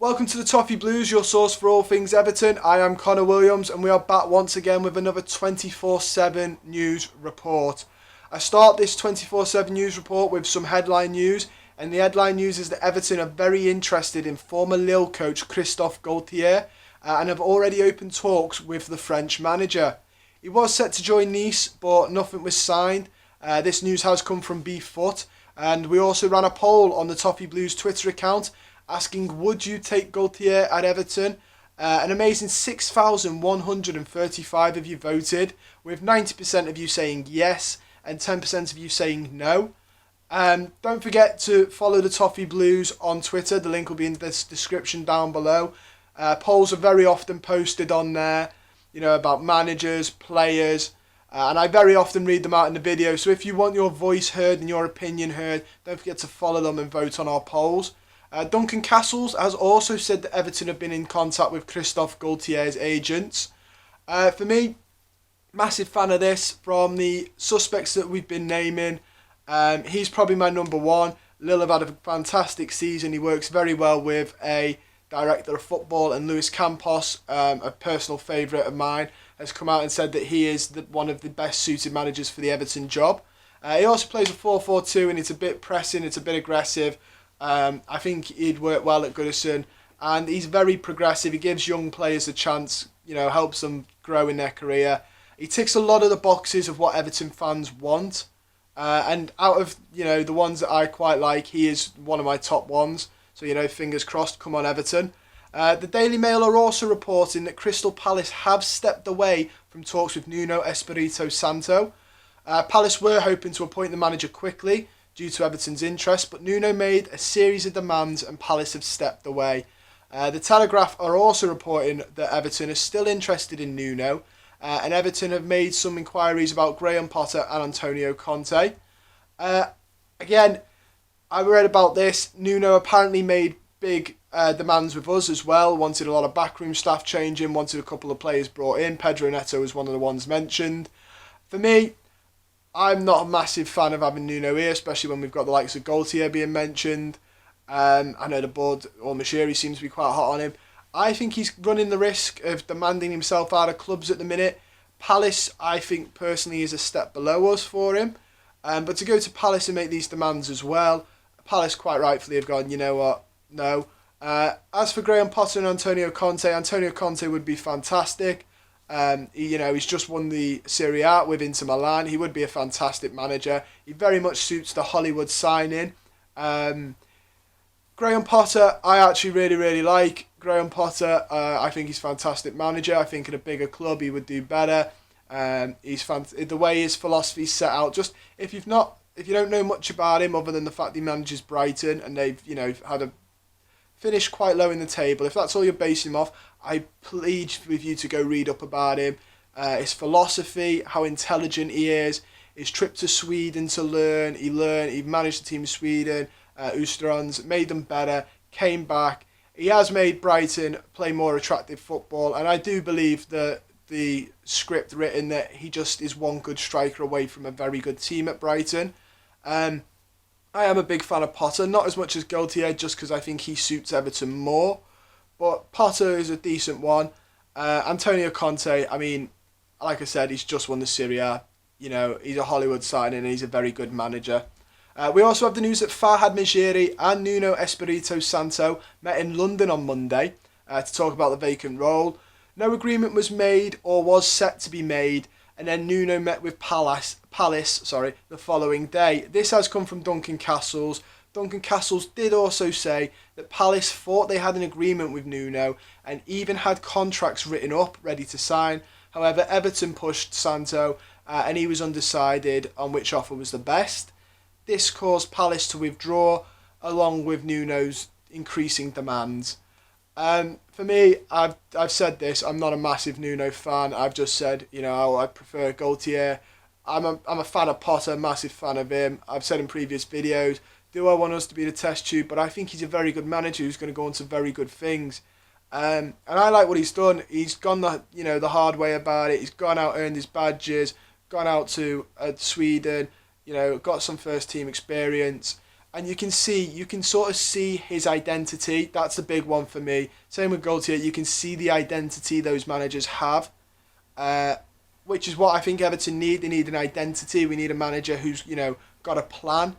Welcome to the Toffee Blues, your source for all things Everton. I am Connor Williams and we are back once again with another 24/7 news report. I start this 24/7 news report with some headline news, and the headline news is that Everton are very interested in former Lille coach Christophe Galtier and have already opened talks with the French manager. He was set to join Nice, but nothing was signed. This news has come from B-Foot, and we also ran a poll on the Toffee Blues Twitter account asking, would you take Galtier at Everton? An amazing 6,135 of you voted, with 90% of you saying yes and 10% of you saying no. Don't forget to follow the Toffee Blues on Twitter. The link will be in the description down below. Polls are very often posted on there, about managers, players, and I very often read them out in the video. So if you want your voice heard and your opinion heard, don't forget to follow them and vote on our polls. Duncan Castles has also said that Everton have been in contact with Christophe Galtier's agents. For me, massive fan of this. From the suspects that we've been naming, he's probably my number one. Lille have had a fantastic season. He works very well with a director of football, and Luis Campos, a personal favourite of mine, has come out and said that he is one of the best suited managers for the Everton job. He also plays a 4-4-2, and it's a bit pressing, it's a bit aggressive. I think he'd work well at Goodison, and he's very progressive. He gives young players a chance, helps them grow in their career. He ticks a lot of the boxes of what Everton fans want, and out of the ones that I quite like, he is one of my top ones. So fingers crossed, come on Everton. The Daily Mail are also reporting that Crystal Palace have stepped away from talks with Nuno Espirito Santo. Palace were hoping to appoint the manager quickly due to Everton's interest, but Nuno made a series of demands and Palace have stepped away. The Telegraph are also reporting that Everton is still interested in Nuno, and Everton have made some inquiries about Graham Potter and Antonio Conte. Again, I read about this. Nuno apparently made big demands with us as well, wanted a lot of backroom staff changing, wanted a couple of players brought in. Pedro Neto was one of the ones mentioned. For me, I'm not a massive fan of having Nuno here, especially when we've got the likes of Galtier being mentioned. I know the board, or Managerial, seems to be quite hot on him. I think he's running the risk of demanding himself out of clubs at the minute. Palace, I think, personally, is a step below us for him. But to go to Palace and make these demands as well, Palace quite rightfully have gone, you know what, no. As for Graham Potter and Antonio Conte would be fantastic. He's just won the Serie A with Inter Milan. He would be a fantastic manager. He very much suits the Hollywood signing. Graham Potter, I actually really, really like. Graham Potter, I think he's a fantastic manager. I think in a bigger club he would do better. The way his philosophy's set out. Just if you don't know much about him other than the fact he manages Brighton and they've had a finish quite low in the table, if that's all you're basing him off, I plead with you to go read up about him. His philosophy, how intelligent he is, his trip to Sweden to learn. He managed the team of Sweden, Östersunds, made them better, came back. He has made Brighton play more attractive football, and I do believe that the script written that he just is one good striker away from a very good team at Brighton. I am a big fan of Potter, not as much as Galtier, just because I think he suits Everton more. But Potter is a decent one. Antonio Conte, I mean, like I said, he's just won the Serie A. He's a Hollywood signing and he's a very good manager. We also have the news that Farhad Mejri and Nuno Espirito Santo met in London on Monday to talk about the vacant role. No agreement was made or was set to be made, and then Nuno met with Palace the following day. This has come from Duncan Castles. Duncan Castles did also say that Palace thought they had an agreement with Nuno and even had contracts written up ready to sign. However, Everton pushed Santo and he was undecided on which offer was the best. This caused Palace to withdraw along with Nuno's increasing demands. For me, I've said this, I'm not a massive Nuno fan. I've just said, I prefer Galtier. I'm a fan of Potter, massive fan of him. I've said in previous videos, do I want us to be the test tube? But I think he's a very good manager who's going to go on to very good things. And I like what he's done. He's gone the hard way about it. He's gone out, earned his badges, gone out to Sweden, got some first team experience. and you can sort of see his identity. That's the big one for me. Same with Galtier, you can see the identity those managers have, which is what I think Everton need. They need an identity. We need a manager who's, got a plan.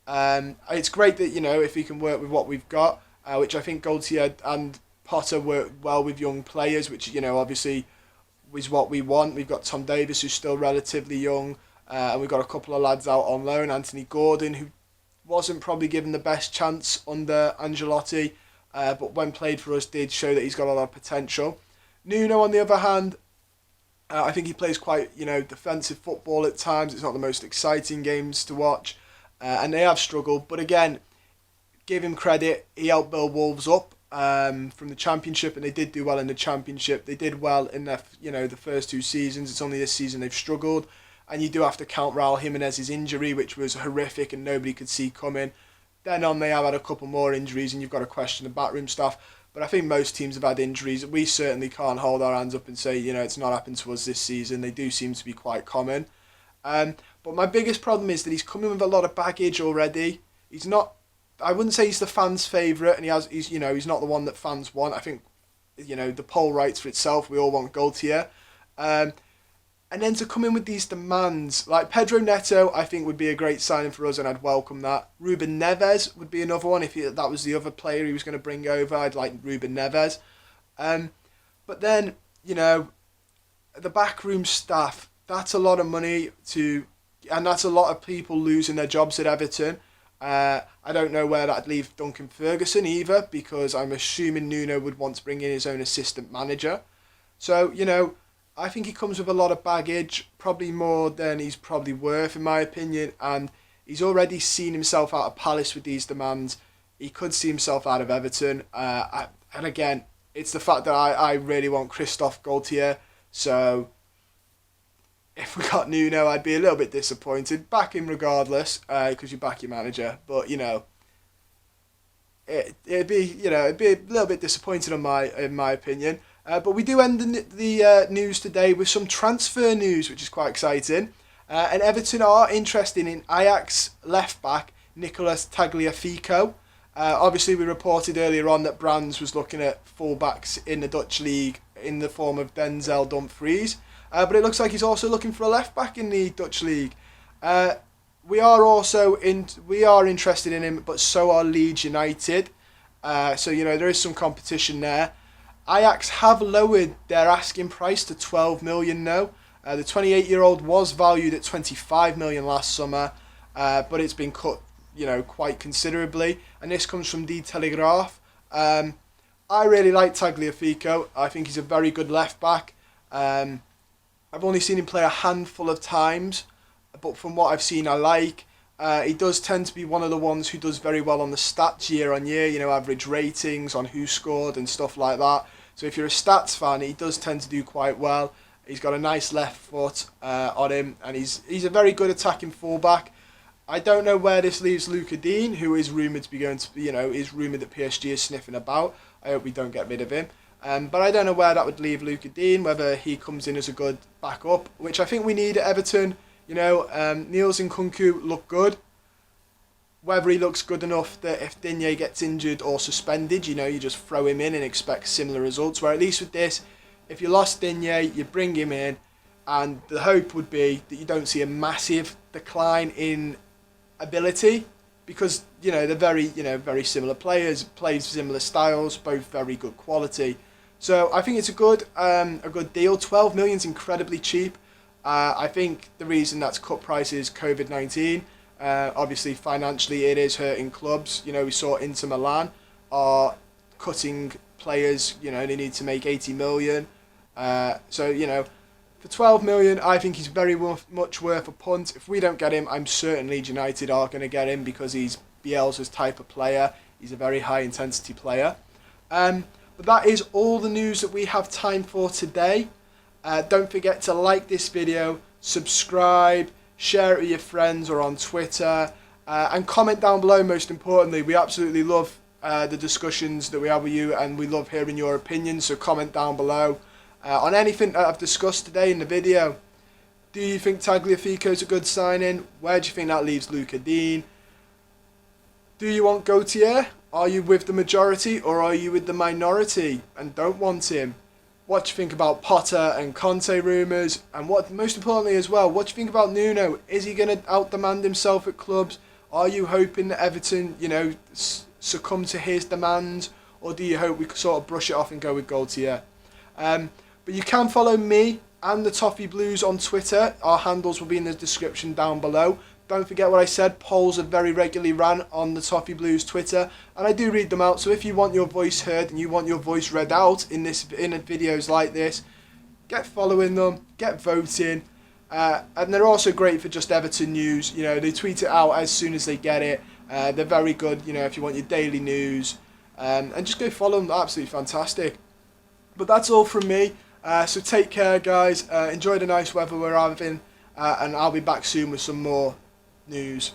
It's great that, if he can work with what we've got, which I think Galtier and Potter work well with young players, which, obviously is what we want. We've got Tom Davis, who's still relatively young, and we've got a couple of lads out on loan. Anthony Gordon, who wasn't probably given the best chance under Ancelotti, but when played for us did show that he's got a lot of potential. Nuno, on the other hand, I think he plays quite, defensive football at times. It's not the most exciting games to watch, and they have struggled. But again, give him credit. He helped build Wolves up from the Championship, and they did do well in the Championship. They did well in their, the first 2 seasons. It's only this season they've struggled, and you do have to count Raul Jimenez's injury, which was horrific and nobody could see coming. Then on, they have had a couple more injuries, and you've got to question the backroom staff. But I think most teams have had injuries. We certainly can't hold our hands up and say, it's not happened to us this season. They do seem to be quite common. But my biggest problem is that he's coming with a lot of baggage already. He's not, I wouldn't say he's the fans' favourite, and he's not the one that fans want. I think, the poll writes for itself. We all want Galtier. And then to come in with these demands, like Pedro Neto, I think would be a great signing for us, and I'd welcome that. Ruben Neves would be another one. If that was the other player he was going to bring over, I'd like Ruben Neves. But then, the backroom staff, that's a lot of money and that's a lot of people losing their jobs at Everton. I don't know where that'd leave Duncan Ferguson either, because I'm assuming Nuno would want to bring in his own assistant manager. So, I think he comes with a lot of baggage, probably more than he's probably worth, in my opinion, and he's already seen himself out of Palace with these demands. He could see himself out of Everton, and again, it's the fact that I really want Christophe Galtier, so if we got Nuno, I'd be a little bit disappointed. Back him regardless, because you back your manager, but, it'd be a little bit disappointing in my opinion. But we do end the news today with some transfer news, which is quite exciting. And Everton are interested in Ajax left-back Nicolas Tagliafico. Obviously, we reported earlier on that Brands was looking at full-backs in the Dutch league in the form of Denzel Dumfries. But it looks like he's also looking for a left-back in the Dutch league. We are interested in him, but so are Leeds United. So, there is some competition there. Ajax have lowered their asking price to 12 million now. The 28-year-old was valued at 25 million last summer, but it's been cut, quite considerably. And this comes from Die Telegraaf. I really like Tagliafico. I think he's a very good left back. I've only seen him play a handful of times, but from what I've seen, I like. He does tend to be one of the ones who does very well on the stats year on year, average ratings on who scored and stuff like that. So if you're a stats fan, he does tend to do quite well. He's got a nice left foot on him, and he's a very good attacking fullback. I don't know where this leaves Luca Dean, who is rumoured to be going to, is rumoured that PSG is sniffing about. I hope we don't get rid of him. But I don't know where that would leave Luca Dean, whether he comes in as a good backup, which I think we need at Everton. Niels and Kunku look good. Whether he looks good enough that if Digne gets injured or suspended, you just throw him in and expect similar results. Where at least with this, if you lost Digne, you bring him in, and the hope would be that you don't see a massive decline in ability, because they're very similar players, play similar styles, both very good quality. So I think it's a good deal. 12 million is incredibly cheap. I think the reason that's cut price is COVID-19. Obviously, financially, it is hurting clubs. We saw Inter Milan are cutting players. They need to make 80 million. So, for 12 million, I think he's very much worth a punt. If we don't get him, I'm certain Leeds United are going to get him, because he's Bielsa's type of player. He's a very high-intensity player. But that is all the news that we have time for today. Don't forget to like this video, subscribe, share it with your friends or on Twitter, and comment down below. Most importantly, we absolutely love the discussions that we have with you, and we love hearing your opinions, so comment down below on anything that I've discussed today in the video. Do you think Tagliafico is a good signing? Where do you think that leaves Luca Dean? Do you want Galtier? Are you with the majority or are you with the minority and don't want him? What do you think about Potter and Conte rumours? And what, most importantly as well, what do you think about Nuno? Is he going to outdemand himself at clubs? Are you hoping that Everton, succumb to his demands? Or do you hope we could sort of brush it off and go with Galtier? But you can follow me and the Toffee Blues on Twitter. Our handles will be in the description down below. Don't forget what I said, polls are very regularly ran on the Toffee Blues Twitter, and I do read them out, so if you want your voice heard and you want your voice read out in videos like this, get following them, get voting, and they're also great for just Everton news. They tweet it out as soon as they get it. They're very good, if you want your daily news, and just go follow them. They're absolutely fantastic. But that's all from me, so take care guys, enjoy the nice weather we're having, and I'll be back soon with some more news.